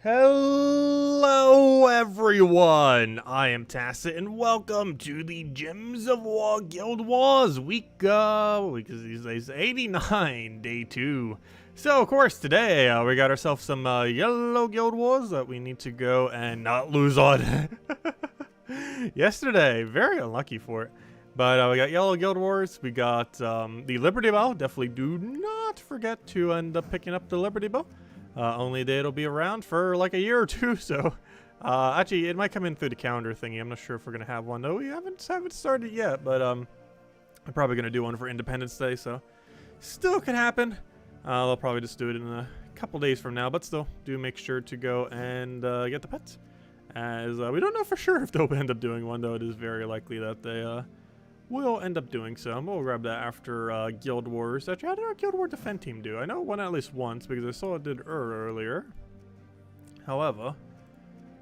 Hello everyone, I am Tacit and welcome to the Gems of War Guild Wars week is these days 89, day 2. So of course today we got ourselves some yellow guild wars that we need to go and not lose on. Yesterday, very unlucky for it. But we got yellow guild wars, we got the Liberty Bow. Definitely do not forget to end up picking up the Liberty Bow. Only that it'll be around for like a year or two, so actually it might come in through the calendar thingy. I'm not sure if we're gonna have one though. We haven't started yet, but I'm probably gonna do one for Independence Day, so still could happen. They'll probably just do it in a couple days from now, but still do make sure to go and get the pets, as we don't know for sure if they'll end up doing one, though it is very likely that they will end up doing so. We'll grab that after Guild Wars. Actually, how did our Guild War Defend team do? I know it won at least once because I saw it did earlier. However,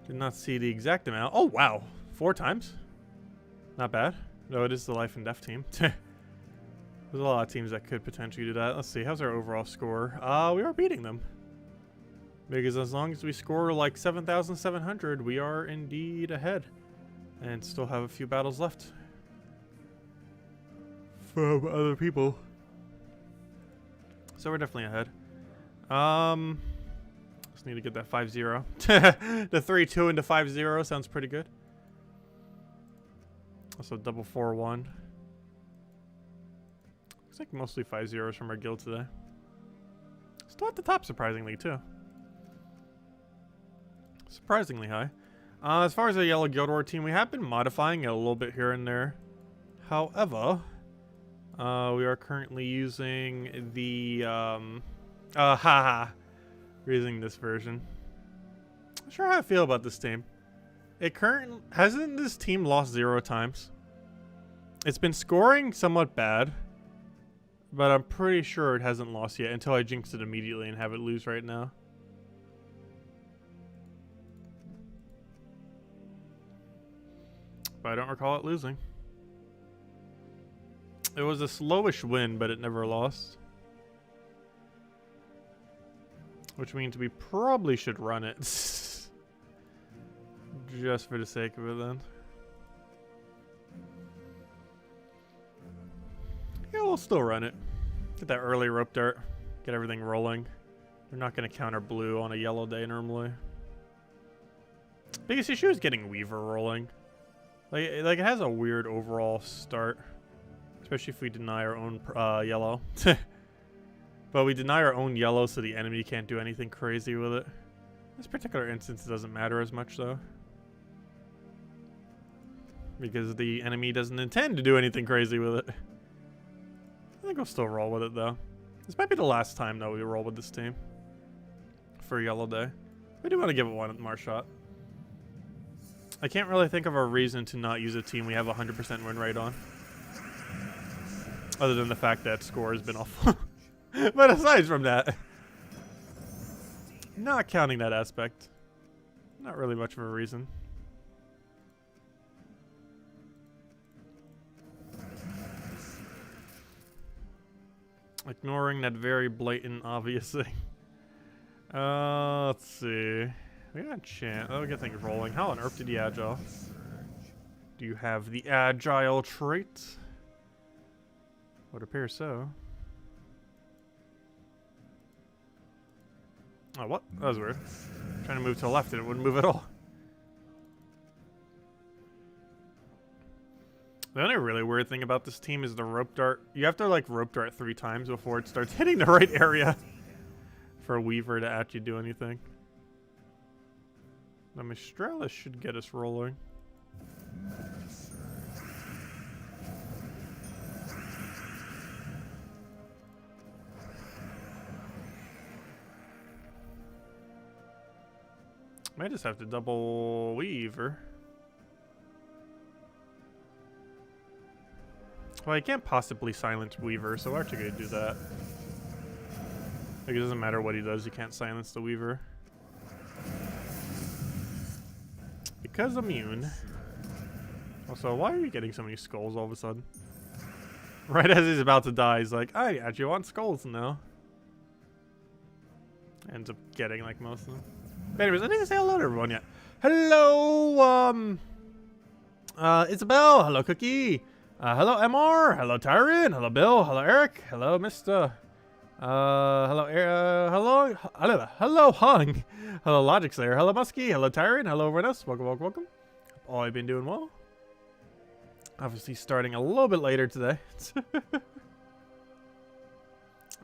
did not see the exact amount. Oh, wow. 4 times. Not bad. No, it is the Life and Death team. There's a lot of teams that could potentially do that. Let's see. How's our overall score? We are beating them. Because as long as we score like 7,700, we are indeed ahead. And still have a few battles left from other people, so we're definitely ahead. Just need to get that 5-0. The 3-2 into 5-0 sounds pretty good. Also double 4-1. Looks like mostly 5-0s from our guild today. Still at the top, surprisingly too. Surprisingly high. As far as the yellow guild war team, we have been modifying it a little bit here and there. However, we are currently using the, we're using this version. Not sure how I feel about this team. Hasn't this team lost 0 times? It's been scoring somewhat bad, but I'm pretty sure it hasn't lost yet until I jinx it immediately and have it lose right now. But I don't recall it losing. It was a slowish win, but it never lost. Which means we probably should run it. Just for the sake of it then. Yeah, we'll still run it. Get that early rope dart. Get everything rolling. They're not going to counter blue on a yellow day normally. Biggest issue is getting Weaver rolling. Like it has a weird overall start. Especially if we deny our own yellow. But we deny our own yellow so the enemy can't do anything crazy with it. In this particular instance, it doesn't matter as much though. Because the enemy doesn't intend to do anything crazy with it. I think we'll still roll with it though. This might be the last time though we roll with this team. For Yellow Day. We do want to give it one more shot. I can't really think of a reason to not use a team we have 100% win rate on. Other than the fact that score has been awful. But aside from that, not counting that aspect, not really much of a reason. Ignoring that very blatant obvious thing. Let's see. We got a chance. Oh, we get things rolling. How on earth did you agile? Do you have the agile trait? Would appear so. Oh, what? That was weird. Trying to move to the left and it wouldn't move at all. The only really weird thing about this team is the rope dart. You have to like rope dart 3 times before it starts hitting the right area for a Weaver to actually do anything. The Mistralis should get us rolling. Might just have to double Weaver. Well, I can't possibly silence Weaver, so we're actually going to do that. Like, it doesn't matter what he does, you can't silence the Weaver. Because immune. Also, why are you getting so many skulls all of a sudden? Right as he's about to die, he's like, I actually want skulls now. Ends up getting like most of them. But anyways, I didn't say hello to everyone yet. Hello, Isabel. Hello, Cookie. Hello, MR. Hello, Tyron. Hello, Bill. Hello, Eric. Hello, Mr. Hello, Hung. Hello, Logic Slayer. Hello, Muskie. Hello, Tyron. Hello, RimWorld. Welcome, welcome, welcome. All you've been doing well. Obviously, starting a little bit later today.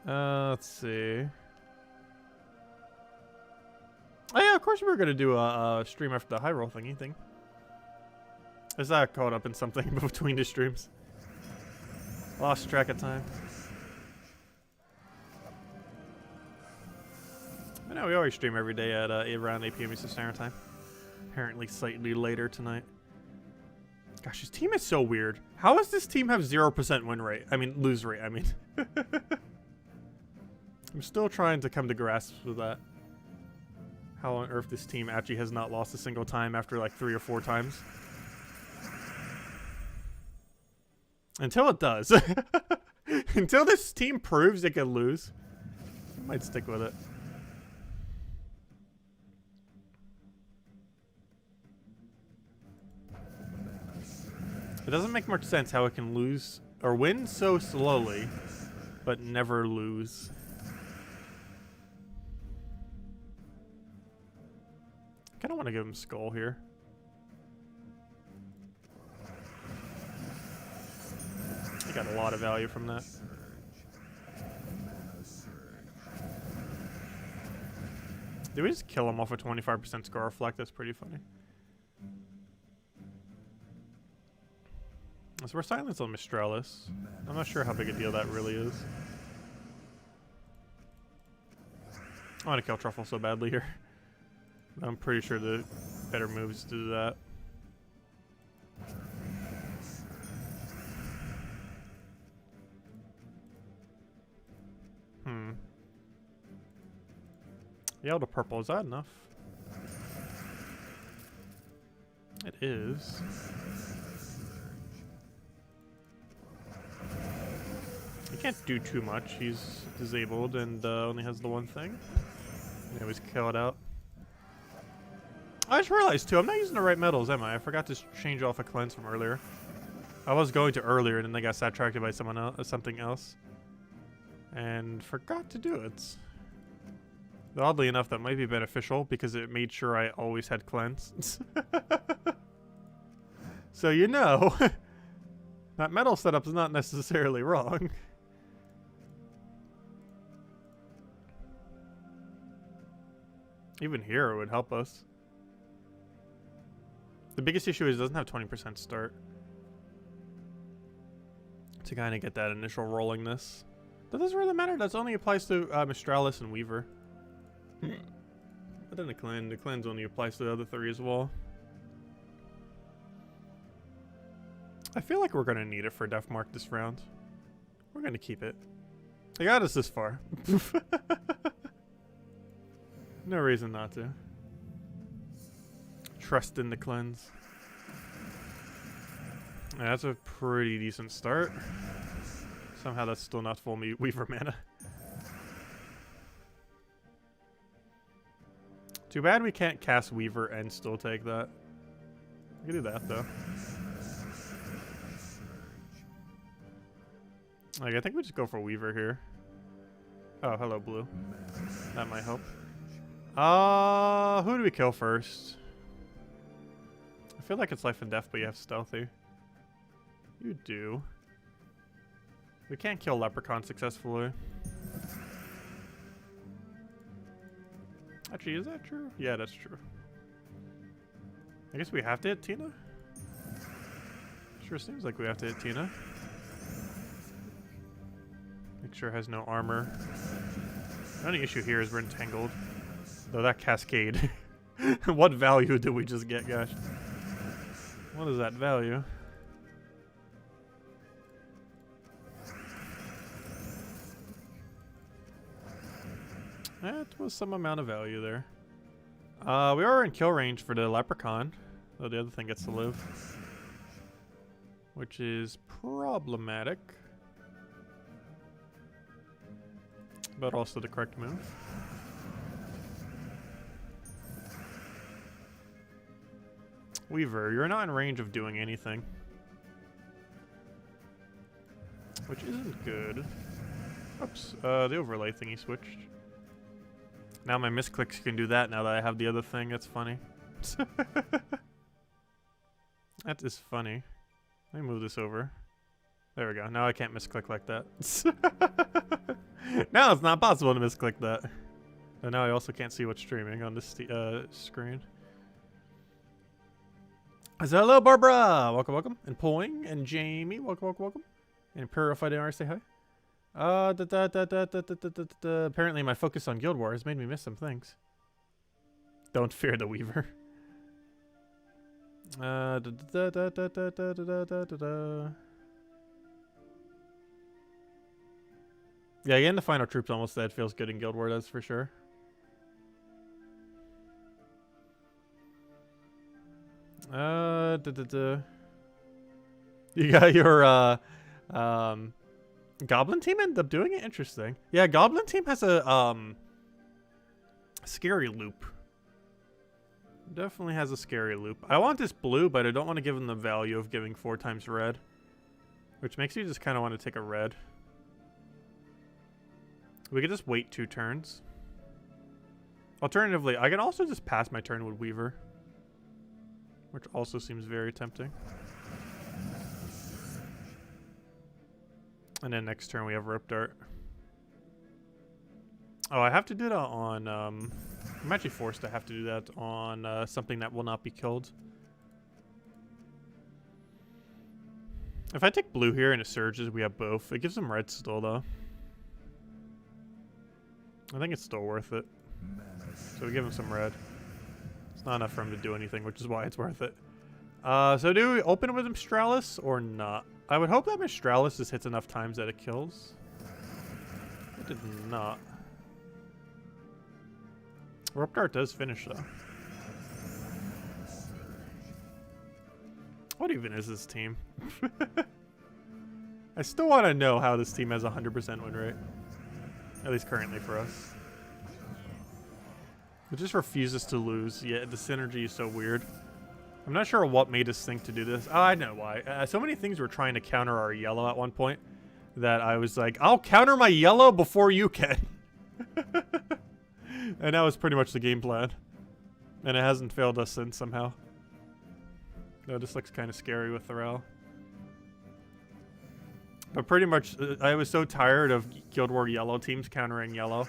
Let's see. Oh yeah, of course we were gonna do a stream after the high roll thingy thing. Is that caught up in something between the streams? Lost track of time. I know we always stream every day at around 8 p.m. Eastern Standard Time. Apparently slightly later tonight. Gosh, this team is so weird. How does this team have 0% win rate? I mean, lose rate, I mean. I'm still trying to come to grasp with that. How on earth this team actually has not lost a single time after like 3 or 4 times. Until it does. Until this team proves it can lose. I might stick with it. It doesn't make much sense how it can lose or win so slowly, but never lose. I kind of want to give him Skull here. I got a lot of value from that. Did we just kill him off a 25% score reflect? That's pretty funny. So we're silenced on Mistralis. I'm not sure how big a deal that really is. I want to kill Truffle so badly here. I'm pretty sure the better move is to do that. Yellow to purple, is that enough? It is. He can't do too much. He's disabled and only has the one thing. Anyways, kill it out. I just realized too, I'm not using the right metals, am I? I forgot to change off a cleanse from earlier. I was going to earlier and then I got sidetracked by someone else, something else. And forgot to do it. Oddly enough, that might be beneficial because it made sure I always had cleanse. So you know, that metal setup is not necessarily wrong. Even here it would help us. The biggest issue is it doesn't have 20% start. To kind of get that initial rollingness. That doesn't really matter. That only applies to Mistralis and Weaver. But then the cleanse only applies to the other 3 as well. I feel like we're going to need it for Def Mark this round. We're going to keep it. They got us this far. No reason not to. Trust in the cleanse. Yeah, that's a pretty decent start. Somehow that's still not full Weaver mana. Too bad we can't cast Weaver and still take that. We can do that though. Like, I think we just go for Weaver here. Oh, hello, blue. That might help. Who do we kill first? I feel like it's life and death, but you have stealthy. You do. We can't kill Leprechaun successfully. Actually, is that true? Yeah, that's true. I guess we have to hit Tina? Sure seems like we have to hit Tina. Make sure it has no armor. The only issue here is we're entangled. Though that cascade. What value did we just get, gosh? What is that value? That was some amount of value there. We are in kill range for the Leprechaun, though the other thing gets to live. Which is problematic. But also the correct move. Weaver, you're not in range of doing anything. Which isn't good. Oops, the overlay thingy switched. Now my misclicks can do that now that I have the other thing. That's funny. That is funny. Let me move this over. There we go. Now I can't misclick like that. Now it's not possible to misclick that. And now I also can't see what's streaming on this screen. So hello, Barbara! Welcome, welcome. And Poing and Jamie, welcome, welcome, welcome. And Purified NR, say hi. Apparently my focus on Guild Wars made me miss some things. Don't fear the Weaver. Yeah, getting the final troops almost dead feels good in Guild Wars, that's for sure. You got your Goblin team ended up doing it? Interesting. Yeah, Goblin team has a scary loop. Definitely has a scary loop. I want this blue, but I don't want to give them the value of giving 4 times red. Which makes you just kind of want to take a red. We could just wait 2 turns. Alternatively, I can also just pass my turn with Weaver. Which also seems very tempting. And then next turn we have Rope Dart. Oh, I have to do that on... I'm actually forced to have to do that on something that will not be killed. If I take blue here and it surges, we have both. It gives them red still, though. I think it's still worth it. So we give him some red. It's not enough for him to do anything, which is why it's worth it. So do we open with Mistralis or not? I would hope that Mistralis just hits enough times that it kills. It did not. Rope Dart does finish, though. What even is this team? I still want to know how this team has 100% win rate. At least currently for us. It just refuses to lose. Yeah, the synergy is so weird. I'm not sure what made us think to do this. Oh, I know why. So many things were trying to counter our yellow at one point that I was like, I'll counter my yellow before you can. And that was pretty much the game plan. And it hasn't failed us since somehow. No, this looks kind of scary with Thorel. But pretty much, I was so tired of Guild War yellow teams countering yellow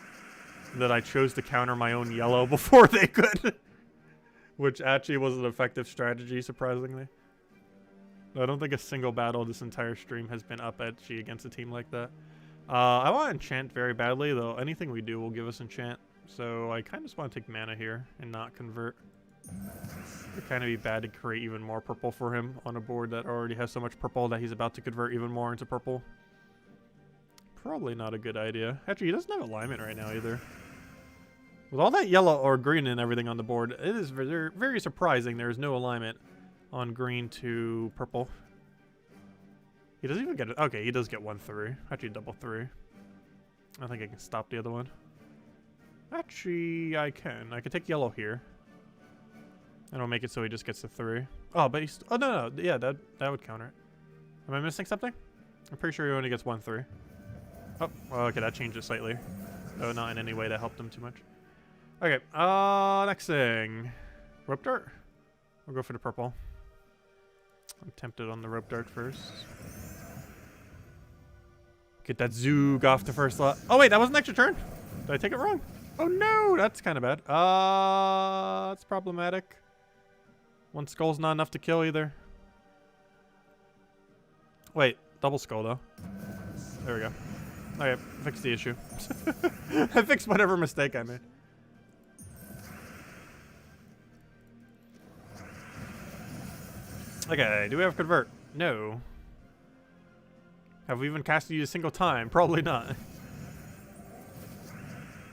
that I chose to counter my own yellow before they could. Which actually was an effective strategy, surprisingly. I don't think a single battle this entire stream has been up edgy against a team like that. I want enchant very badly, though. Anything we do will give us enchant. So I kind of just want to take mana here and not convert. It would kind of be bad to create even more purple for him on a board that already has so much purple that he's about to convert even more into purple. Probably not a good idea. Actually, he doesn't have alignment right now either. With all that yellow or green and everything on the board, it is very, very surprising there is no alignment on green to purple. He doesn't even get it. Okay, he does get 1-3. Actually, double 3. I think I can stop the other one. Actually, I can. I can take yellow here. And I'll make it so he just gets the 3. Oh, but he's... Oh, no. Yeah, that would counter it. Am I missing something? I'm pretty sure he only gets 1-3. Oh, well, okay, that changed it slightly. Though not in any way that helped him too much. Okay, next thing. Rope Dart? We'll go for the purple. I'm tempted on the Rope Dart first. Get that Zoog off the first slot. Oh, wait, that was an extra turn. Did I take it wrong? Oh, no, that's kind of bad. That's problematic. 1 skull's not enough to kill either. Wait, double skull, though. There we go. Okay, fixed the issue. I fixed whatever mistake I made. Okay, do we have convert? No. Have we even casted you a single time? Probably not.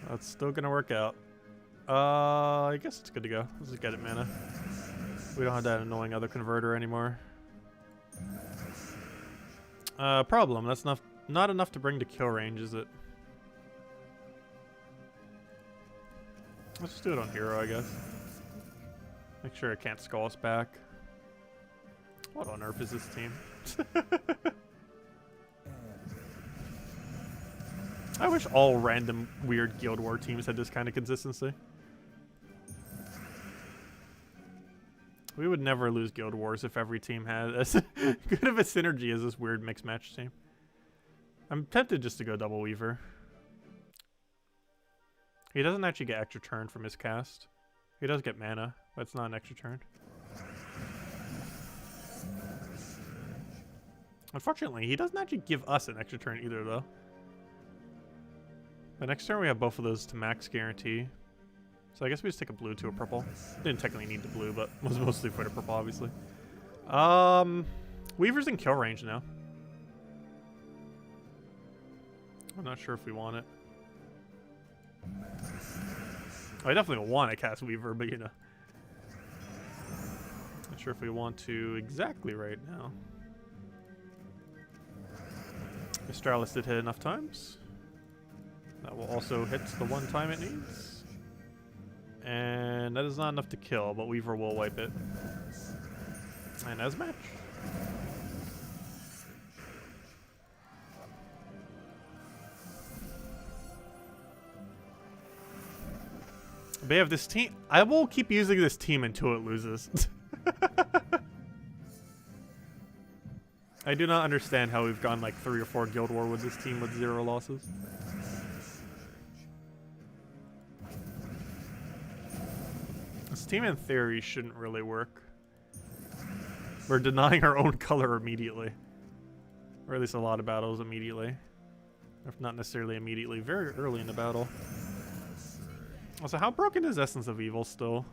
That's still gonna work out. I guess it's good to go. Let's just get it mana. We don't have that annoying other converter anymore. Problem. That's not enough to bring to kill range, is it? Let's just do it on hero, I guess. Make sure it can't skull us back. What on earth is this team? I wish all random weird Guild War teams had this kind of consistency. We would never lose Guild Wars if every team had as good of a synergy as this weird mixed match team. I'm tempted just to go double Weaver. He doesn't actually get extra turn from his cast. He does get mana, but it's not an extra turn. Unfortunately, he doesn't actually give us an extra turn either, though. The next turn we have both of those to max guarantee. So I guess we just take a blue to a purple. Didn't technically need the blue, but was mostly for the purple, obviously. Weaver's in kill range now. I'm not sure if we want it. I definitely want to cast Weaver, but you know. Not sure if we want to exactly right now. Astralis did hit enough times. That will also hit the one time it needs. And that is not enough to kill, but Weaver will wipe it. And as match. But yeah, this team, I will keep using this team until it loses. I do not understand how we've gone like 3 or 4 Guild War with this team with 0 losses. This team in theory shouldn't really work. We're denying our own color immediately. Or at least a lot of battles immediately. If not necessarily immediately, very early in the battle. Also, how broken is Essence of Evil still?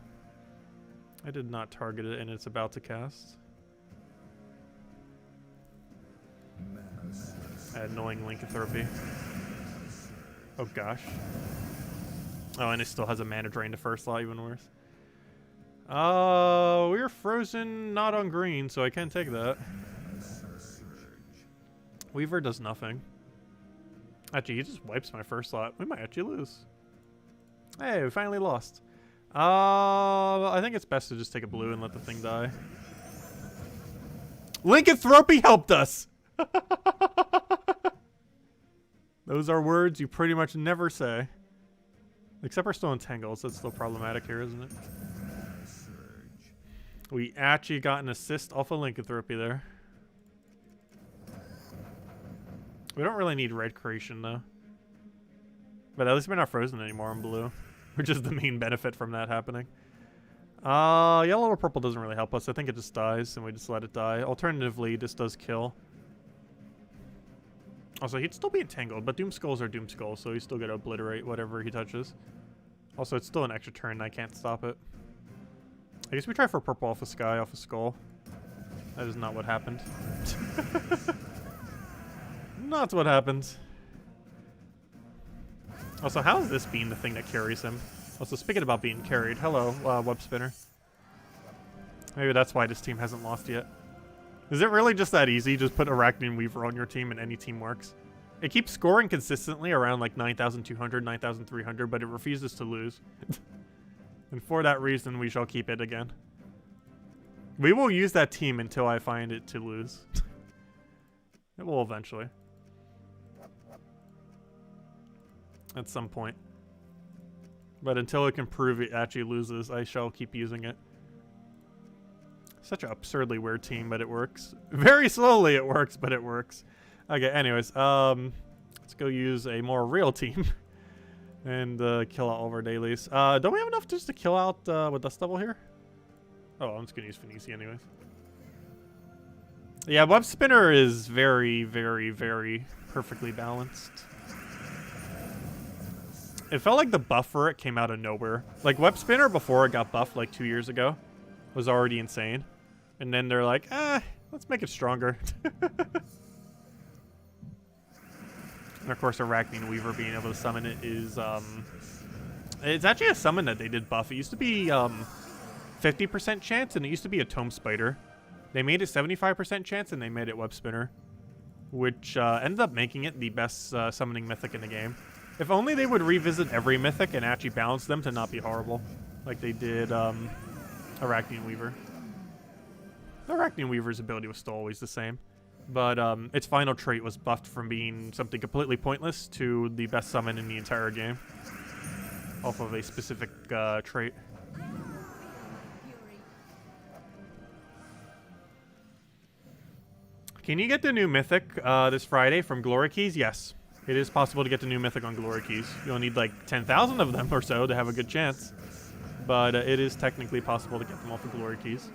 I did not target it and it's about to cast. Annoying lycanthropy. Oh gosh. Oh, and it still has a mana drain to first slot, even worse. We're frozen, not on green, so I can't take that. Weaver does nothing. Actually, he just wipes my first slot. We might actually lose. Hey, we finally lost. I think it's best to just take a blue and let the thing die. Lycanthropy helped us! Those are words you pretty much never say. Except we're still entangled, so it's still problematic here, isn't it? We actually got an assist off of lycanthropy there. We don't really need red creation, though. But at least we're not frozen anymore on blue. Which is the main benefit from that happening. Yellow or purple doesn't really help us. I think it just dies, and we just let it die. Alternatively, this does kill. Also, he'd still be entangled, but Doom Skulls are Doom Skulls, so he's still going to obliterate whatever he touches. Also, it's still an extra turn, and I can't stop it. I guess we try for purple off of Sky, off of Skull. That is not what happened. Not what happened. Also, how is this being the thing that carries him? Also, speaking about being carried, hello, Web Spinner. Maybe that's why this team hasn't lost yet. Is it really just that easy? Just put Arachnian Weaver on your team and any team works. It keeps scoring consistently around like 9,200, 9,300, but it refuses to lose. And for that reason, we shall keep it again. We will use that team until I find it to lose. It will eventually. At some point. But until it can prove it actually loses, I shall keep using it. Such an absurdly weird team, but it works. Very slowly it works, but it works. Okay, anyways, let's go use a more real team. And kill out all of our dailies. Don't we have enough just to kill out with Dust Devil here? Oh, I'm just gonna use Phoenicia anyways. Yeah, Web Spinner is very, very, very perfectly balanced. It felt like the buff for it came out of nowhere. Like, Web Spinner, before it got buffed like 2 years ago, was already insane. And then they're like, let's make it stronger. And of course, Arachnian Weaver being able to summon it is, it's actually a summon that they did buff. It used to be 50% chance, and it used to be a Tome Spider. They made it 75% chance, and they made it Web Spinner. Which ended up making it the best summoning mythic in the game. If only they would revisit every mythic and actually balance them to not be horrible. Like they did Arachnian Weaver. The Arachnian Weaver's ability was still always the same. But its final trait was buffed from being something completely pointless to the best summon in the entire game. Off of a specific trait. Can you get the new Mythic this Friday from Glory Keys? Yes. It is possible to get the new Mythic on Glory Keys. You'll need like 10,000 of them or so to have a good chance. But it is technically possible to get them off of Glory Keys.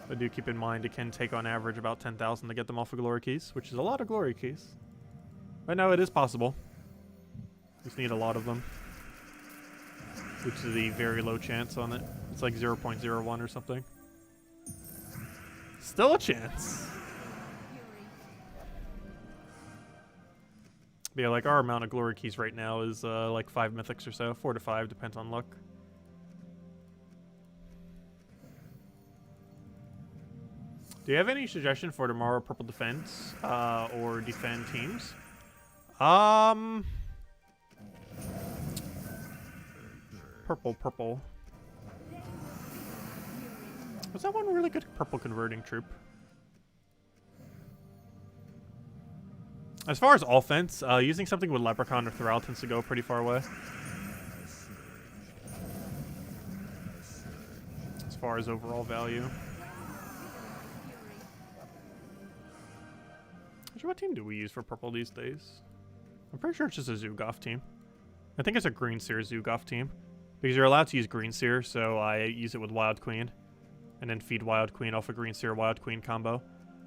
But do keep in mind it can take on average about 10,000 to get them off of Glory Keys, which is a lot of Glory Keys. But no, it is possible. Just need a lot of them. Which is a very low chance on it. It's like 0.01 or something. Still a chance. But yeah, like our amount of Glory Keys right now is like 5 mythics or so. 4 to 5, depends on luck. Do you have any suggestion for tomorrow purple defense or defend teams? Purple. Was that one really good purple converting troop? As far as offense, using something with Leprechaun or Thrall tends to go pretty far away. As far as overall value. Actually, what team do we use for purple these days? I'm pretty sure it's just a Zugoff team. I think it's a Green Seer Zugoff team. Because you're allowed to use Green Seer, so I use it with Wild Queen. And then feed Wild Queen off a Green Seer Wild Queen combo.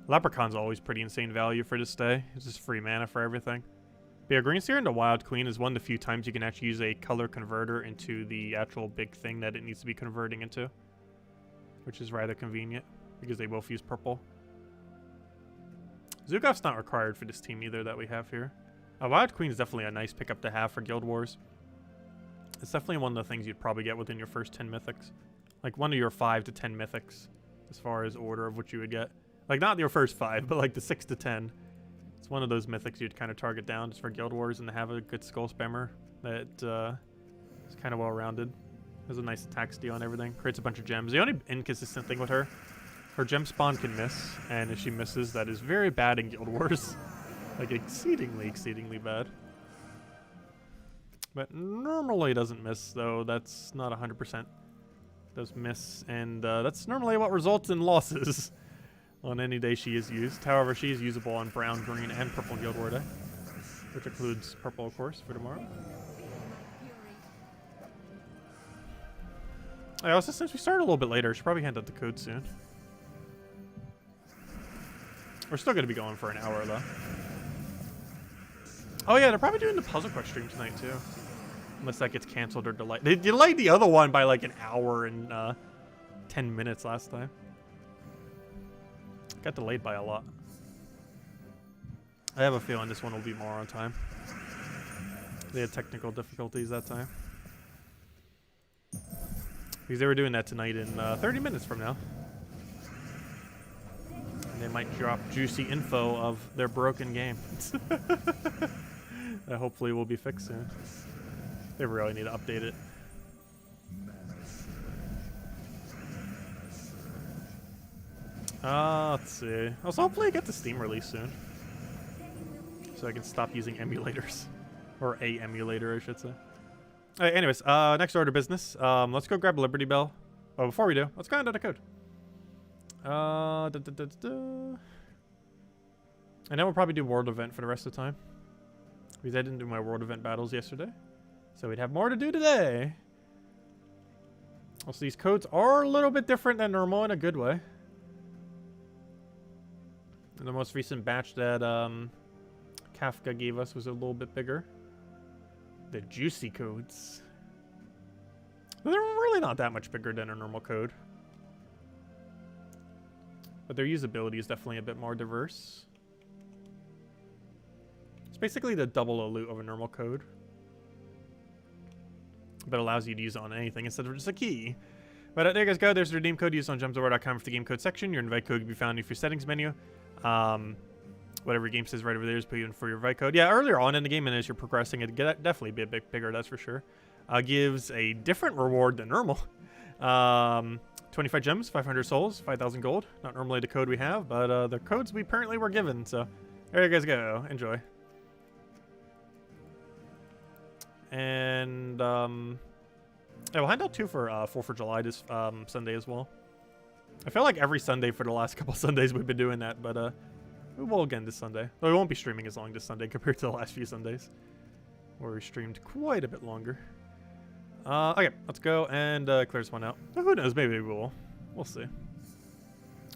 Leprechaun's always pretty insane value for this day. It's just free mana for everything. But yeah, Green Seer into Wild Queen is one of the few times you can actually use a color converter into the actual big thing that it needs to be converting into. Which is rather convenient, because they both use purple. Zugoff's not required for this team either that we have here. Wild Queen is definitely a nice pickup to have for Guild Wars. It's definitely one of the things you'd probably get within your first 10 mythics. Like one of your 5 to 10 mythics, as far as order of what you would get. Like not your first 5, but like the 6 to 10. It's one of those mythics you'd kind of target down just for Guild Wars and to have a good skull spammer that is kind of well rounded. Has a nice attack steal and everything. Creates a bunch of gems. The only inconsistent thing with her gem spawn can miss, and if she misses, that is very bad in Guild Wars. Like exceedingly bad. But normally doesn't miss, though. That's not 100%. Does miss, and that's normally what results in losses on any day she is used. However, she is usable on brown, green, and purple Guild War Day, which includes purple, of course, for tomorrow. I also, since we started a little bit later, I should probably hand out the code soon. We're still going to be going for an hour, though. Oh, yeah, they're probably doing the Puzzle Quest stream tonight, too. Unless that gets canceled or delayed. They delayed the other one by, like, an hour and 10 minutes last time. Got delayed by a lot. I have a feeling this one will be more on time. They had technical difficulties that time. Because they were doing that tonight in 30 minutes from now. They might drop juicy info of their broken game. That hopefully will be fixed soon. They really need to update it. Let's see. Also, hopefully I get the Steam release soon. So I can stop using emulators. Or a emulator, I should say. Alright, anyways, next order of business. Let's go grab Liberty Bell. Oh, before we do, let's go into the code. And then we'll probably do world event for the rest of the time. Because I didn't do my world event battles yesterday. So we'd have more to do today. Also, these codes are a little bit different than normal in a good way. And the most recent batch that Kafka gave us was a little bit bigger. The juicy codes. They're really not that much bigger than a normal code. But their usability is definitely a bit more diverse. It's basically the double loot of a normal code. But allows you to use it on anything instead of just a key. But there you guys go. There's the redeem code used on gemsofwar.com for the game code section. Your invite code can be found in your settings menu. Whatever your game says right over there is put in for your invite code. Yeah, earlier on in the game, and as you're progressing, it definitely be a bit bigger, that's for sure. Gives a different reward than normal. 20% 25 gems, 500 souls, 5,000 gold. Not normally the code we have, but the codes we apparently were given. So there you guys go. Enjoy. And yeah, we'll hand out 2 for 4th of July this Sunday as well. I feel like every Sunday for the last couple Sundays we've been doing that, but we will again this Sunday. Though we won't be streaming as long this Sunday compared to the last few Sundays, where we streamed quite a bit longer. Okay, let's go and clear this one out. Oh, who knows? Maybe we will. We'll see.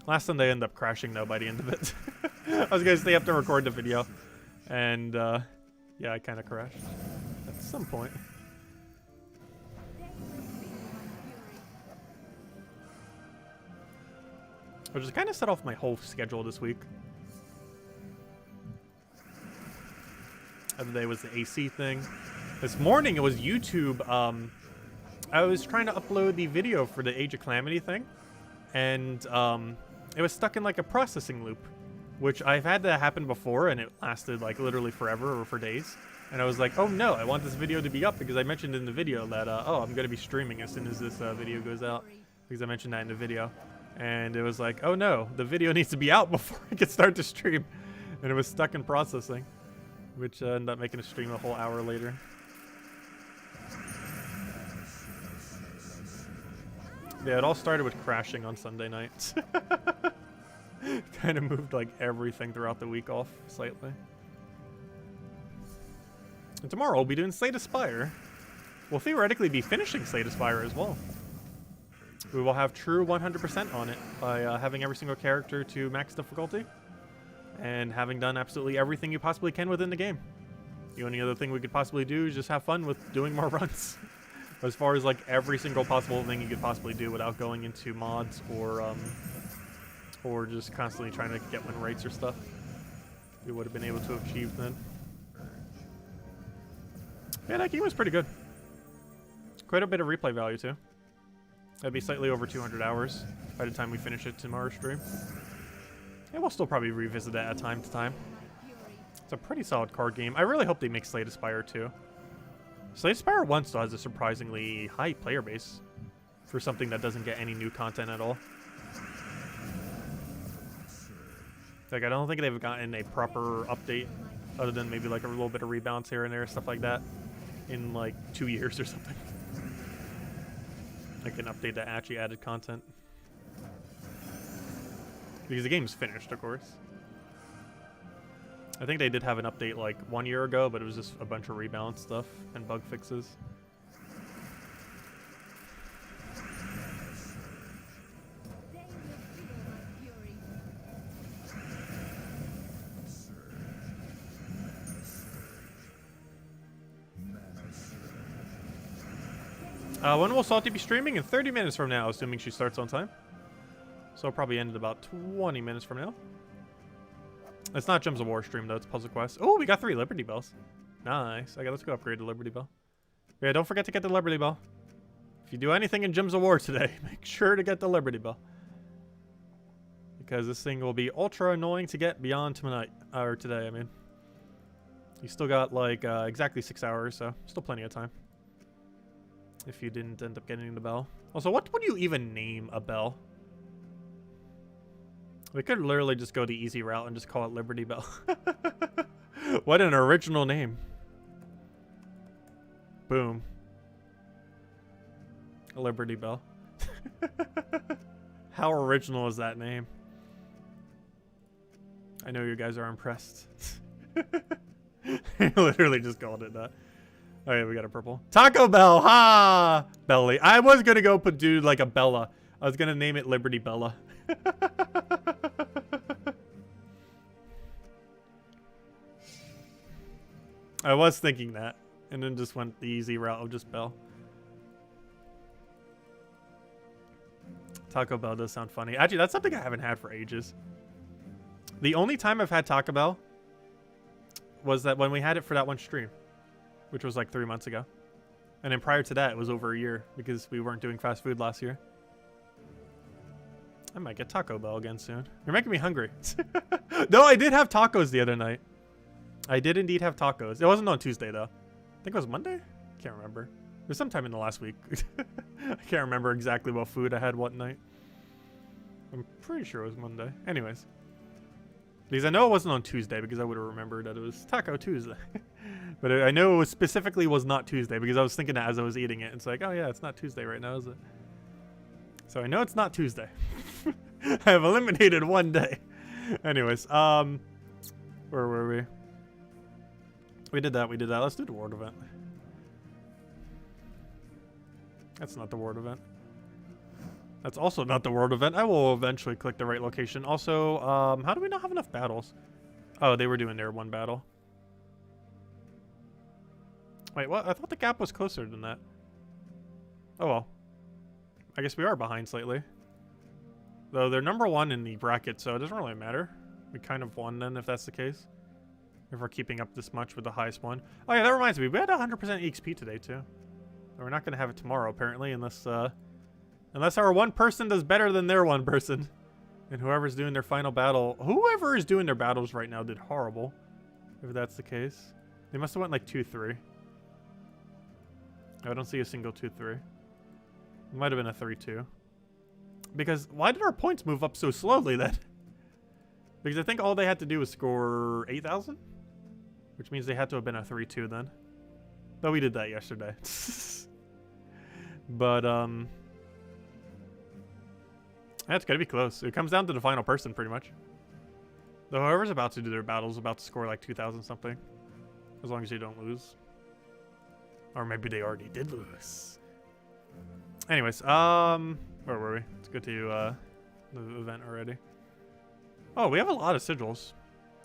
Last Sunday ended up crashing though by the end of it. I was gonna stay up to record the video, and yeah, I kind of crashed at some point. I'll just kind of set off my whole schedule this week. The other day was the AC thing. This morning it was YouTube. I was trying to upload the video for the Age of Calamity thing, and it was stuck in like a processing loop, which I've had that happen before, and it lasted like literally forever or for days. And I was like, oh no, I want this video to be up because I mentioned in the video that oh, I'm gonna be streaming as soon as this video goes out, because I mentioned that in the video. And it was like, oh no, the video needs to be out before I can start to stream. And it was stuck in processing, which ended up making a stream a whole hour later. Yeah, it all started with crashing on Sunday night. Kind of moved like everything throughout the week off slightly. And tomorrow we'll be doing Slay the Spire. We'll theoretically be finishing Slay the Spire as well. We will have true 100% on it by having every single character to max difficulty and having done absolutely everything you possibly can within the game. The only other thing we could possibly do is just have fun with doing more runs. As far as like every single possible thing you could possibly do without going into mods or just constantly trying to get win rates or stuff, we would have been able to achieve then. Yeah, that game was pretty good. Quite a bit of replay value too. That'd be slightly over 200 hours by the time we finish it tomorrow's stream. And we'll still probably revisit that at time to time. It's a pretty solid card game. I really hope they make Slay the Spire too. Slay the Spire 1 still has a surprisingly high player base for something that doesn't get any new content at all. Like, I don't think they've gotten a proper update other than maybe like a little bit of rebalance here and there, stuff like that, in like 2 years or something. Like an update that actually added content. Because the game's finished, of course. I think they did have an update like 1 year ago, but it was just a bunch of rebalance stuff and bug fixes. When will Salty be streaming? In 30 minutes from now, assuming she starts on time. So it'll probably end at about 20 minutes from now. It's not Gems of War stream though, it's Puzzle Quest. Oh, we got 3 Liberty Bells. Nice. Okay, let's go upgrade the Liberty Bell. Yeah, don't forget to get the Liberty Bell. If you do anything in Gems of War today, make sure to get the Liberty Bell. Because this thing will be ultra annoying to get beyond tonight. Or today, I mean. You still got like exactly 6 hours, so still plenty of time. If you didn't end up getting the bell. Also, what would you even name a bell? We could literally just go the easy route and just call it Liberty Bell. What an original name. Boom. Liberty Bell. How original is that name? I know you guys are impressed. Literally just called it that. Oh yeah, we got a purple. Taco Bell! Ha! Belly. I was gonna go put dude like a Bella. I was gonna name it Liberty Bella. I was thinking that, and then just went the easy route of just Bell. Taco Bell does sound funny. Actually, that's something I haven't had for ages. The only time I've had Taco Bell was that when we had it for that one stream, which was like 3 months ago. And then prior to that, it was over a year because we weren't doing fast food last year. I might get Taco Bell again soon. You're making me hungry. No, I did have tacos the other night. I did indeed have tacos. It wasn't on Tuesday, though. I think it was Monday? Can't remember. was sometime in the last week. I can't remember exactly what food I had what night. I'm pretty sure it was Monday. Anyways. Because I know it wasn't on Tuesday because I would have remembered that it was Taco Tuesday. But I know it specifically was not Tuesday because I was thinking that as I was eating it. It's like, oh yeah, it's not Tuesday right now, is it? So I know it's not Tuesday. I have eliminated one day. Anyways, where were we? We did that. Let's do the ward event. That's not the ward event. That's also not the world event. I will eventually click the right location. Also, how do we not have enough battles? Oh, they were doing their one battle. Wait, what? I thought the gap was closer than that. Oh well. I guess we are behind slightly. Though they're number one in the bracket, so it doesn't really matter. We kind of won then, if that's the case. If we're keeping up this much with the highest one. Oh yeah, that reminds me. We had 100% EXP today, too. We're not going to have it tomorrow, apparently, unless our one person does better than their one person. And whoever's doing their final battle... Whoever is doing their battles right now did horrible. If that's the case. They must have went like 2-3. I don't see a single 2-3. It might have been a 3-2. Because why did our points move up so slowly then? Because I think all they had to do was score 8,000? Which means they had to have been a 3-2 then. Though we did that yesterday. But, that's gotta be close. It comes down to the final person, pretty much. Though whoever's about to do their battle is about to score like 2,000 something. As long as they don't lose. Or maybe they already did lose. Anyways, where were we? Let's go to, the event already. Oh, we have a lot of sigils.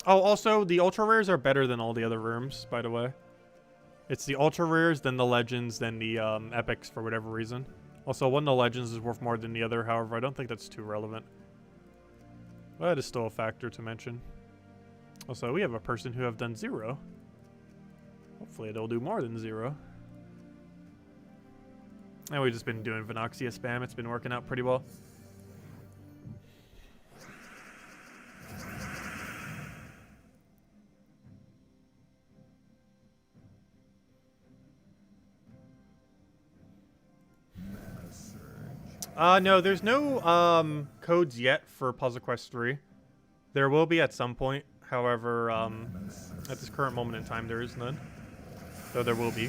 Oh, also, the ultra rares are better than all the other rooms, by the way. It's the ultra rares, then the legends, then the, epics for whatever reason. Also, one of the legends is worth more than the other, however, I don't think that's too relevant. But it is still a factor to mention. Also, we have a person who have done 0. Hopefully they'll do more than 0. And we've just been doing Venoxia spam. It's been working out pretty well. No, there's no codes yet for Puzzle Quest 3. There will be at some point. However, at this current moment in time, there is none. Though there will be.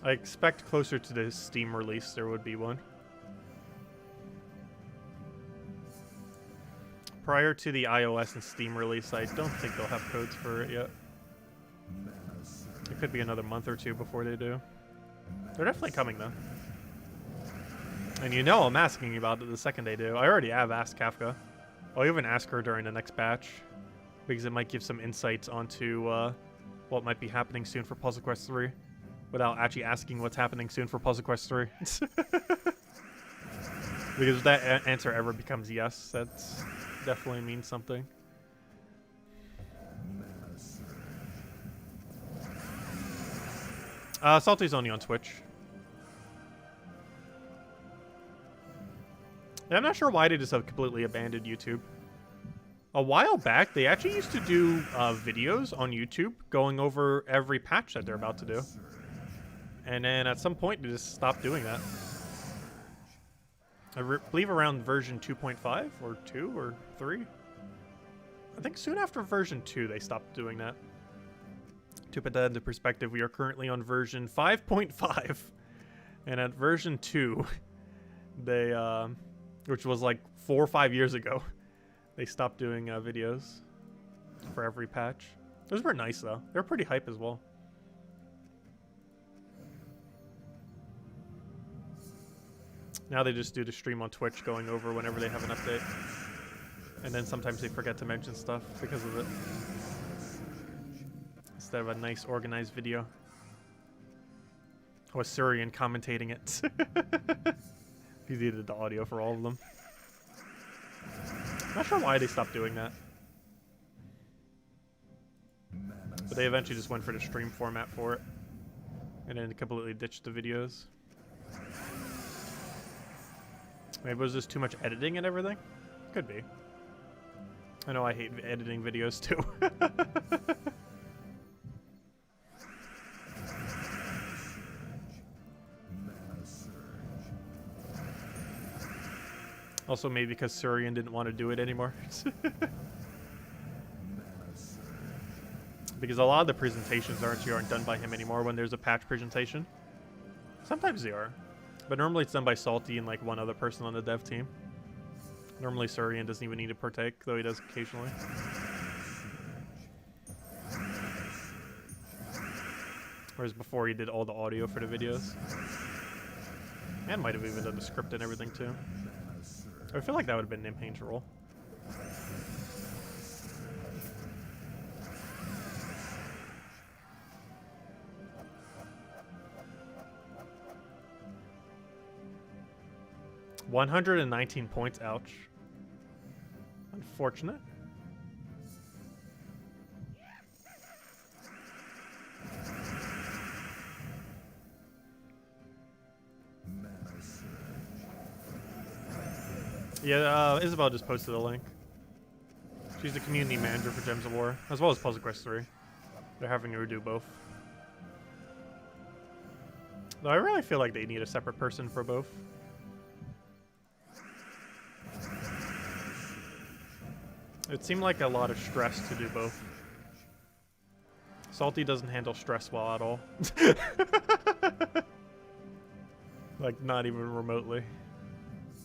I expect closer to the Steam release, there would be one. Prior to the iOS and Steam release, I don't think they'll have codes for it yet. It could be another month or two before they do. They're definitely coming, though. And you know I'm asking about it the second they do. I already have asked Kafka. I'll even ask her during the next batch. Because it might give some insights onto what might be happening soon for Puzzle Quest 3. Without actually asking what's happening soon for Puzzle Quest 3. Because if that answer ever becomes yes, that definitely means something. Salty's only on Twitch. And I'm not sure why they just have completely abandoned YouTube. A while back, they actually used to do videos on YouTube going over every patch that they're about to do. And then at some point, they just stopped doing that. I believe around version 2.5 or 2 or 3. I think soon after version 2, they stopped doing that. To put that into perspective, we are currently on version 5.5. And at version 2, they, which was like 4 or 5 years ago, they stopped doing videos for every patch. Those were nice, though. They're pretty hype as well. Now they just do the stream on Twitch going over whenever they have an update. And then sometimes they forget to mention stuff because of it. Instead of a nice organized video. Or Surian commentating it. He did the audio for all of them. Not sure why they stopped doing that. But they eventually just went for the stream format for it. And then completely ditched the videos. Maybe it was just too much editing and everything? Could be. I know I hate editing videos too. Also, maybe because Surian didn't want to do it anymore. Because a lot of the presentations aren't done by him anymore when there's a patch presentation. Sometimes they are. But normally it's done by Salty and like one other person on the dev team. Normally Surian doesn't even need to partake, though he does occasionally. Whereas before he did all the audio for the videos. And might have even done the script and everything too. I feel like that would have been Nimhane's role. $119 points, ouch. Unfortunate. Yeah, Isabel just posted a link. She's the community manager for Gems of War, as well as Puzzle Quest 3. They're having her do both. Though I really feel like they need a separate person for both. It seemed like a lot of stress to do both. Salty doesn't handle stress well at all. Like, not even remotely.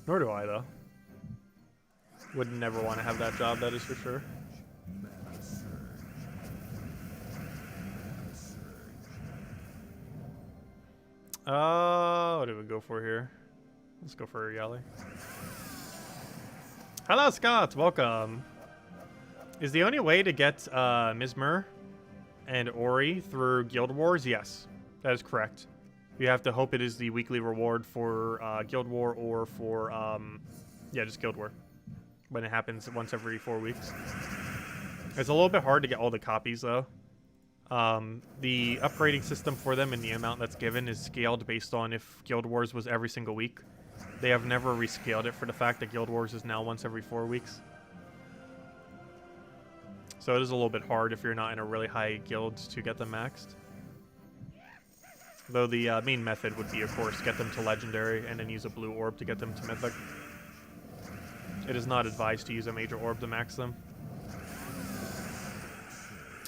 Nor do I, though. Would never want to have that job, that is for sure. What do we go for here? Let's go for Yali. Hello, Scott. Welcome. Is the only way to get Mizmer and Ori through Guild Wars? Yes, that is correct. You have to hope it is the weekly reward for Guild War or for, yeah, just Guild War. When it happens once every 4 weeks. It's a little bit hard to get all the copies, though. The upgrading system for them and the amount that's given is scaled based on if Guild Wars was every single week. They have never rescaled it for the fact that Guild Wars is now once every 4 weeks. So it is a little bit hard if you're not in a really high guild to get them maxed. Though the main method would be, of course, get them to Legendary and then use a blue orb to get them to Mythic. It is not advised to use a major orb to max them.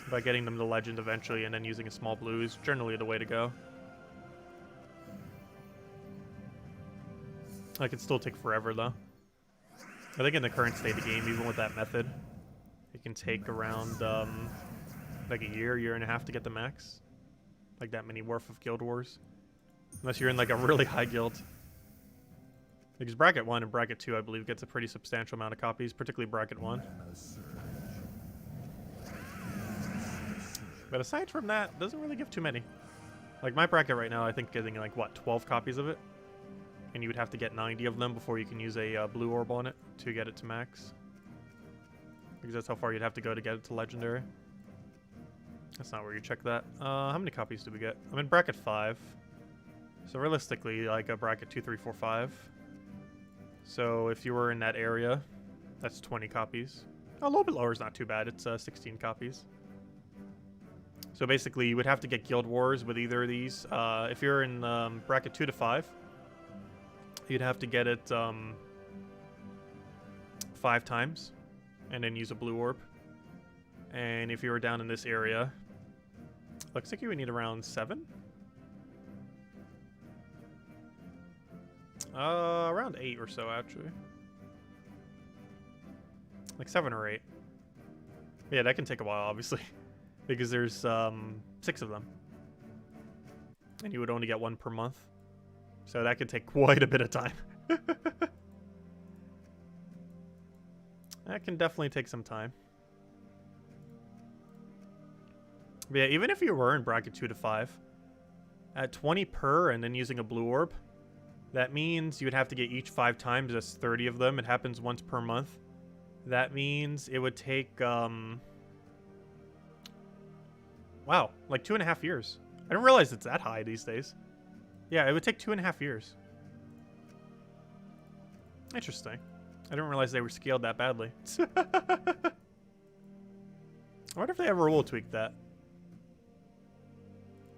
By getting them to Legend eventually and then using a small blue is generally the way to go. That could still take forever, though. I think in the current state of the game, even with that method, it can take around like a year and a half to get the max. Like that many worth of Guild Wars. Unless you're in like a really high guild. Because Bracket 1 and Bracket 2, I believe, gets a pretty substantial amount of copies, particularly Bracket 1. But aside from that, doesn't really give too many. Like my bracket right now, I think getting like, what, 12 copies of it? And you would have to get 90 of them before you can use a blue orb on it to get it to max. Because that's how far you'd have to go to get it to Legendary. That's not where you check that. How many copies do we get? I'm in Bracket 5. So realistically, like a Bracket 2, 3, 4, 5. So if you were in that area, that's 20 copies. A little bit lower is not too bad. It's 16 copies. So basically, you would have to get Guild Wars with either of these. If you're in Bracket 2 to 5, you'd have to get it 5 times and then use a blue orb. And if you were down in this area, looks like you would need around 7? Around 8 or so, actually. Like 7 or 8. Yeah, that can take a while, obviously. Because there's 6 of them. And you would only get 1 per month. So that could take quite a bit of time. That can definitely take some time. But yeah, even if you were in Bracket 2 to 5, at 20 per and then using a blue orb, that means you would have to get each 5 times. That's 30 of them. It happens once per month. That means it would take, wow, like 2.5 years. I didn't realize it's that high these days. Yeah, it would take 2.5 years. Interesting. I didn't realize they were scaled that badly. I wonder if they ever will tweak that.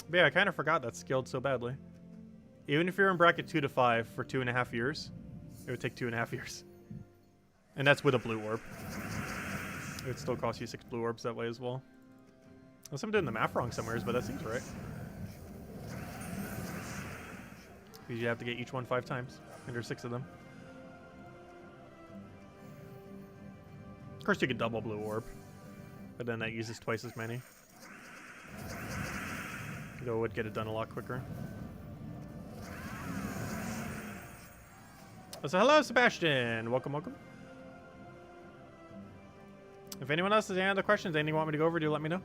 But yeah, I kind of forgot that's scaled so badly. Even if you're in Bracket 2 to 5 for 2.5 years, it would take 2.5 years. And that's with a blue orb. It would still cost you 6 blue orbs that way as well. Unless I'm doing the math wrong somewhere, but that seems right. Because you have to get each one 5 times. And there's 6 of them. Of course you could double blue orb. But then that uses twice as many. Though it would get it done a lot quicker. So hello, Sebastian. Welcome, welcome. If anyone else has any other questions, anything you want me to go over, do let me know.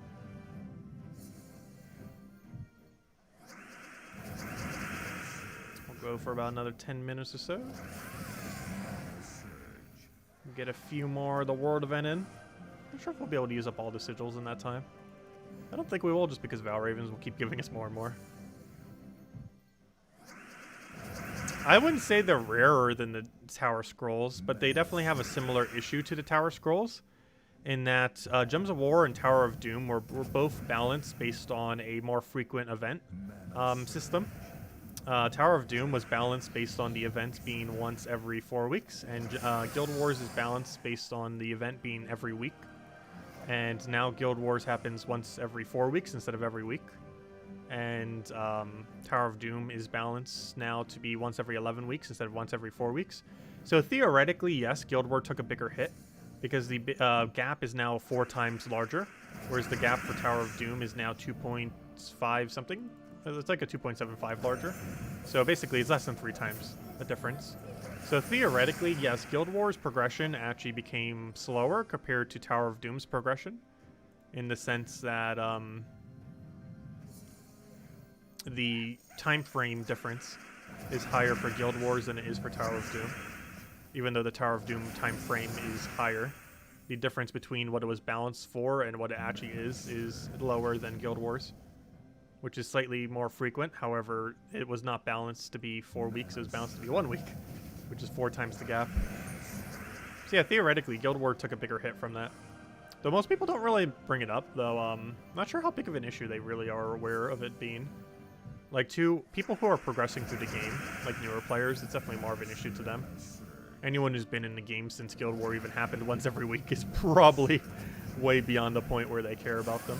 We'll go for about another 10 minutes or so. Get a few more of the world event in. Not sure if we'll be able to use up all the sigils in that time. I don't think we will, just because Val Ravens will keep giving us more and more. I wouldn't say they're rarer than the Tower Scrolls, but they definitely have a similar issue to the Tower Scrolls, in that Gems of War and Tower of Doom were both balanced based on a more frequent event system. Tower of Doom was balanced based on the events being once every 4 weeks, and Guild Wars is balanced based on the event being every week. And now Guild Wars happens once every 4 weeks instead of every week. And Tower of Doom is balanced now to be once every 11 weeks instead of once every 4 weeks. So theoretically, yes, Guild War took a bigger hit because the gap is now 4 times larger, whereas the gap for Tower of Doom is now 2.5 something. It's like a 2.75 larger. So basically, it's less than 3 times the difference. So theoretically, yes, Guild Wars progression actually became slower compared to Tower of Doom's progression, in the sense that the time frame difference is higher for Guild Wars than it is for Tower of Doom. Even though the Tower of Doom time frame is higher, the difference between what it was balanced for and what it actually is lower than Guild Wars, which is slightly more frequent. However, it was not balanced to be 4 weeks, it was balanced to be 1 week, which is 4 times the gap. So yeah, theoretically, Guild Wars took a bigger hit from that. Though most people don't really bring it up, though not sure how big of an issue they really are aware of it being. Like, to people who are progressing through the game, like newer players, it's definitely more of an issue to them. Anyone who's been in the game since Guild War even happened once every week is probably way beyond the point where they care about them.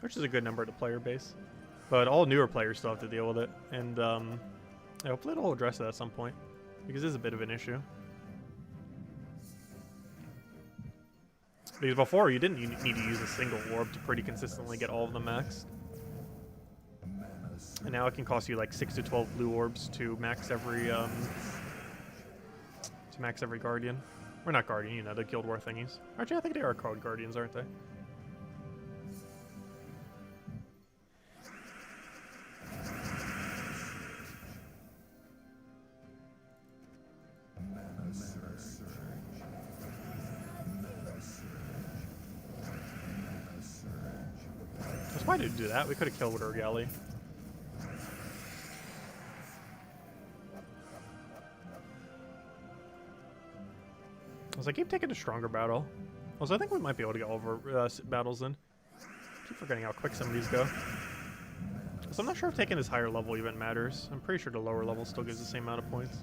Which is a good number of the player base. But all newer players still have to deal with it. And hopefully it'll address it at some point, because it is a bit of an issue. Because before, you didn't need to use a single orb to pretty consistently get all of them maxed. And now it can cost you like 6 to 12 blue orbs to max every guardian. Or not guardian, you know, the Guild War thingies. Actually, I think they are called guardians, aren't they? Why did we do that? We could have killed with our galley. I keep taking a stronger battle. Also, I think we might be able to get all of our battles in. I keep forgetting how quick some of these go. So I'm not sure if taking this higher level even matters. I'm pretty sure the lower level still gives the same amount of points.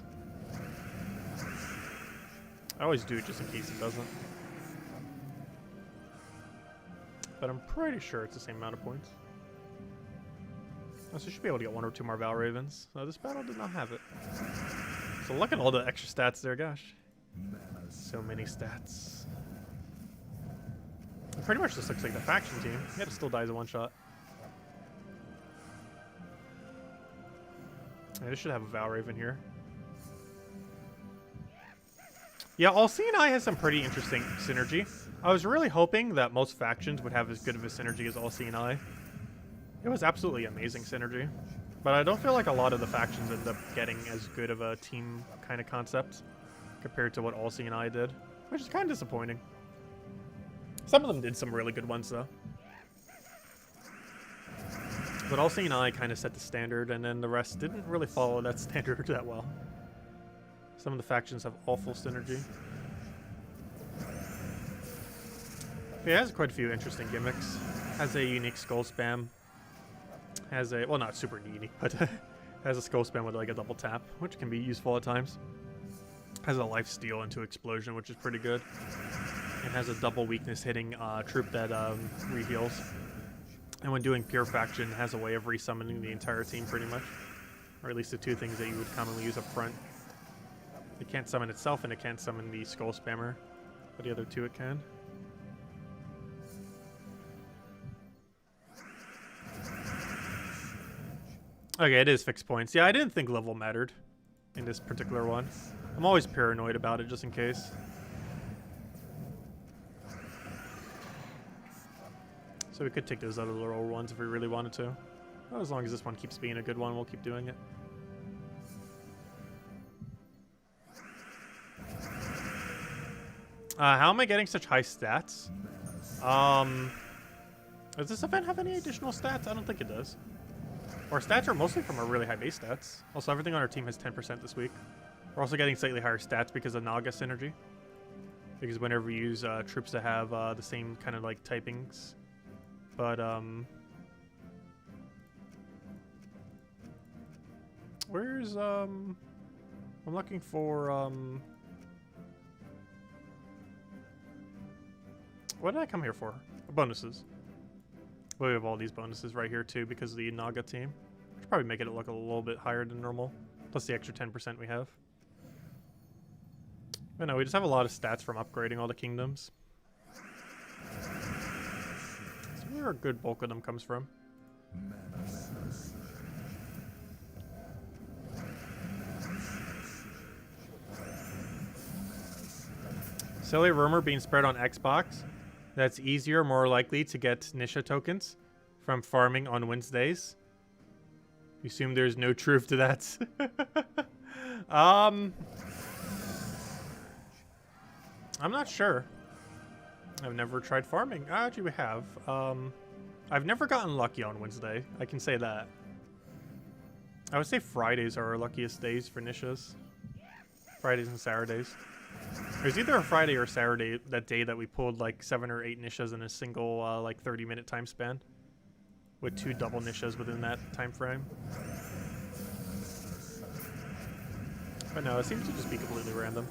I always do it just in case it doesn't. But I'm pretty sure it's the same amount of points. So you should be able to get 1 or 2 more Val Ravens. No, this battle did not have it. So look at all the extra stats there, gosh. So many stats. It pretty much just looks like the faction team. Yet it still dies in 1 shot. Yeah, this should have a Val Raven here. Yeah, All Seeing Eye has some pretty interesting synergy. I was really hoping that most factions would have as good of a synergy as All Seeing Eye. It was absolutely amazing synergy. But I don't feel like a lot of the factions end up getting as good of a team kind of concept compared to what All Seeing Eye did, which is kind of disappointing. Some of them did some really good ones, though. But All Seeing Eye kind of set the standard, and then the rest didn't really follow that standard that well. Some of the factions have awful synergy. It has quite a few interesting gimmicks. Has a unique skull spam. Has a, well, not super unique, but has a skull spam with like a double tap, which can be useful at times. Has a life steal into explosion, which is pretty good. It has a double weakness hitting troop that re-heals. And when doing pure faction, it has a way of resummoning the entire team pretty much. Or at least the two things that you would commonly use up front. It can't summon itself and it can't summon the skull spammer. But the other two it can. Okay, it is fixed points. Yeah, I didn't think level mattered in this particular one. I'm always paranoid about it just in case. So we could take those other little ones if we really wanted to. Well, as long as this one keeps being a good one, we'll keep doing it. How am I getting such high stats? Does this event have any additional stats? I don't think it does. Our stats are mostly from our really high base stats. Also, everything on our team has 10% this week. We're also getting slightly higher stats because of Naga synergy. Because whenever we use troops that have the same kind of like typings. But, where's, I'm looking for, what did I come here for? Bonuses. We have all these bonuses right here too because of the Naga team. Should probably make it look a little bit higher than normal. Plus the extra 10% we have. But no, we just have a lot of stats from upgrading all the kingdoms. That's where a good bulk of them comes from. Silly rumor being spread on Xbox. That's easier, more likely to get Nisha tokens from farming on Wednesdays. You assume there's no truth to that. I'm not sure. I've never tried farming. Actually, we have. I've never gotten lucky on Wednesday. I can say that. I would say Fridays are our luckiest days for Nishas. Fridays and Saturdays. There's either a Friday or Saturday that day that we pulled like 7 or 8 Nishas in a single like 30-minute time span. With 2 double Nishas within that time frame. But no, it seems to just be completely random.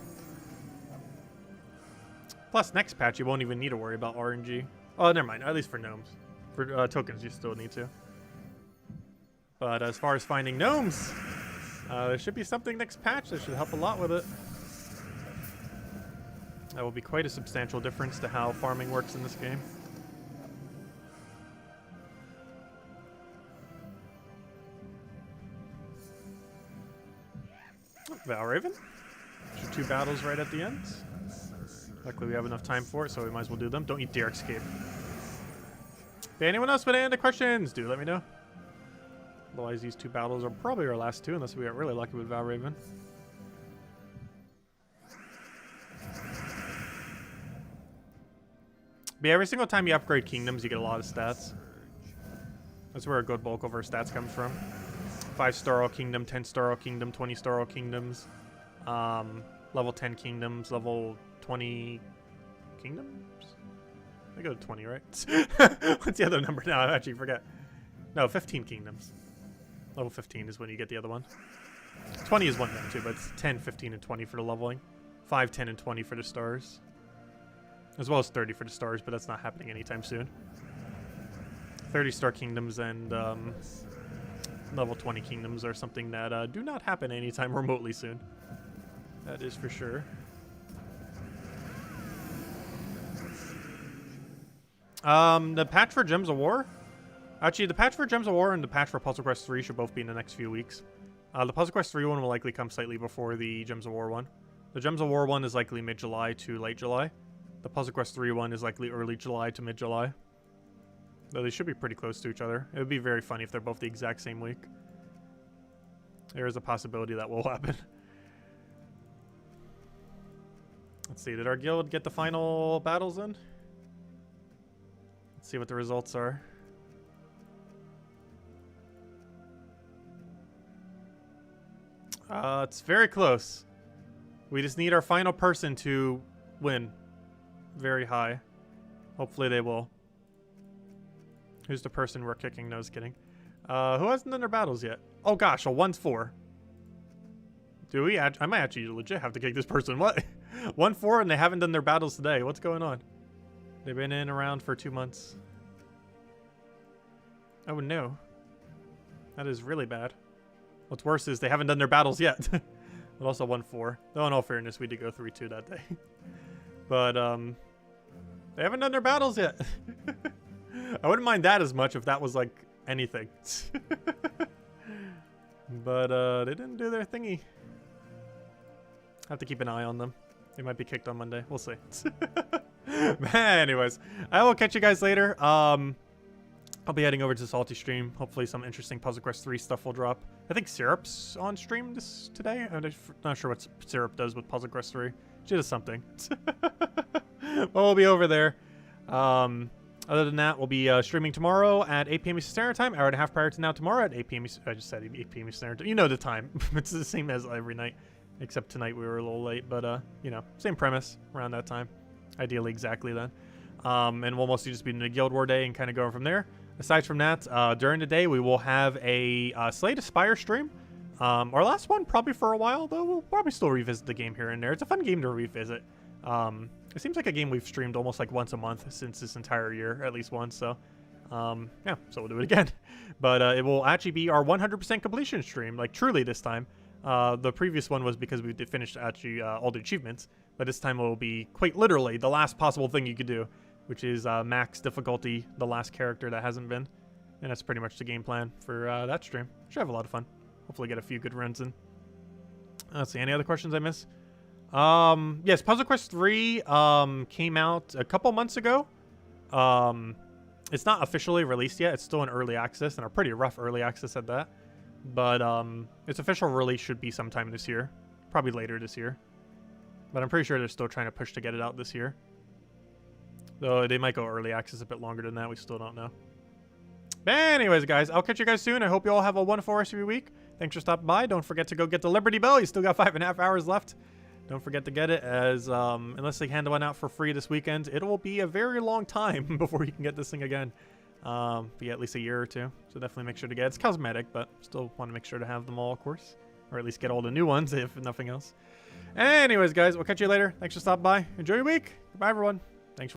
Plus, next patch you won't even need to worry about RNG. Oh, never mind. At least for gnomes. For tokens, you still need to. But as far as finding gnomes, there should be something next patch that should help a lot with it. That will be quite a substantial difference to how farming works in this game. Valraven. 2 battles right at the end. Luckily we have enough time for it, so we might as well do them. Don't eat Derek's Cape. If anyone else with any questions, do let me know. Otherwise these 2 battles are probably our last 2 unless we get really lucky with Valraven. But yeah, every single time you upgrade kingdoms, you get a lot of stats. That's where a good bulk of our stats comes from. 5-star all kingdom, 10-star all kingdom, 20-star all kingdoms. Level 10 kingdoms, level 20 kingdoms? I go to 20, right? What's the other number now? I actually forget. No, 15 kingdoms. Level 15 is when you get the other one. 20 is one then too, but it's 10, 15, and 20 for the leveling. 5, 10, and 20 for the stars. As well as 30 for the stars, but that's not happening anytime soon. 30-star kingdoms and level 20 kingdoms are something that do not happen anytime remotely soon. That is for sure. The patch for Gems of War? Actually, the patch for Gems of War and the patch for Puzzle Quest 3 should both be in the next few weeks. The Puzzle Quest 3 one will likely come slightly before the Gems of War one. The Gems of War one is likely mid-July to late July. The Puzzle Quest 3 one is likely early July to mid-July. Though they should be pretty close to each other. It would be very funny if they're both the exact same week. There is a possibility that will happen. Let's see, did our guild get the final battles in? Let's see what the results are. It's very close. We just need our final person to win. Very high. Hopefully they will. Who's the person we're kicking? No, just kidding. Who hasn't done their battles yet? Oh gosh, a 1-4. Do we? I might actually legit have to kick this person. What? 1-4 and they haven't done their battles today. What's going on? They've been in around for 2 months. Oh no. That is really bad. What's worse is they haven't done their battles yet. But also 1-4. Though in all fairness, we did go 3-2 that day. But they haven't done their battles yet. I wouldn't mind that as much if that was like anything. But they didn't do their thingy. Have to keep an eye on them. They might be kicked on Monday. We'll see. Anyways, I will catch you guys later. I'll be heading over to Salty stream. Hopefully some interesting Puzzle Quest 3 stuff will drop. I think Syrup's on stream today. I'm not sure what Syrup does with Puzzle Quest 3. She does something. But we'll be over there. Other than that, we'll be streaming tomorrow at 8 p.m. Eastern Standard Time. Hour and a half prior to now tomorrow at 8 p.m. I just said 8 p.m. Eastern Standard Time. You know the time. It's the same as every night. Except tonight we were a little late. But, you know, same premise around that time. Ideally exactly then. And we'll mostly just be in a Guild War day and kind of going from there. Aside from that, during the day, we will have a Slay to Spire stream. Our last one probably for a while, though. We'll probably still revisit the game here and there. It's a fun game to revisit. It seems like a game we've streamed almost like once a month since this entire year, at least once. So, yeah, so we'll do it again. But it will actually be our 100% completion stream, like truly this time. The previous one was because we finished actually all the achievements. But this time it will be quite literally the last possible thing you could do, which is max difficulty, the last character that hasn't been. And that's pretty much the game plan for that stream. Should have a lot of fun. Hopefully get a few good runs in. Let's see, any other questions I missed? Yes, Puzzle Quest 3 came out a couple months ago. It's not officially released yet. It's still in early access, and a pretty rough early access at that. But its official release should be sometime this year. Probably later this year. But I'm pretty sure they're still trying to push to get it out this year. Though they might go early access a bit longer than that. We still don't know. But anyways, guys, I'll catch you guys soon. I hope you all have a wonderful rest of your week. Thanks for stopping by. Don't forget to go get the Liberty Bell. You still got 5.5 hours left. Don't forget to get it, as unless they hand one out for free this weekend, it will be a very long time before you can get this thing again. Be at least a year or two. So definitely make sure to get it. It's cosmetic, but still want to make sure to have them all, of course. Or at least get all the new ones, if nothing else. Anyways, guys, we'll catch you later. Thanks for stopping by. Enjoy your week. Goodbye, everyone.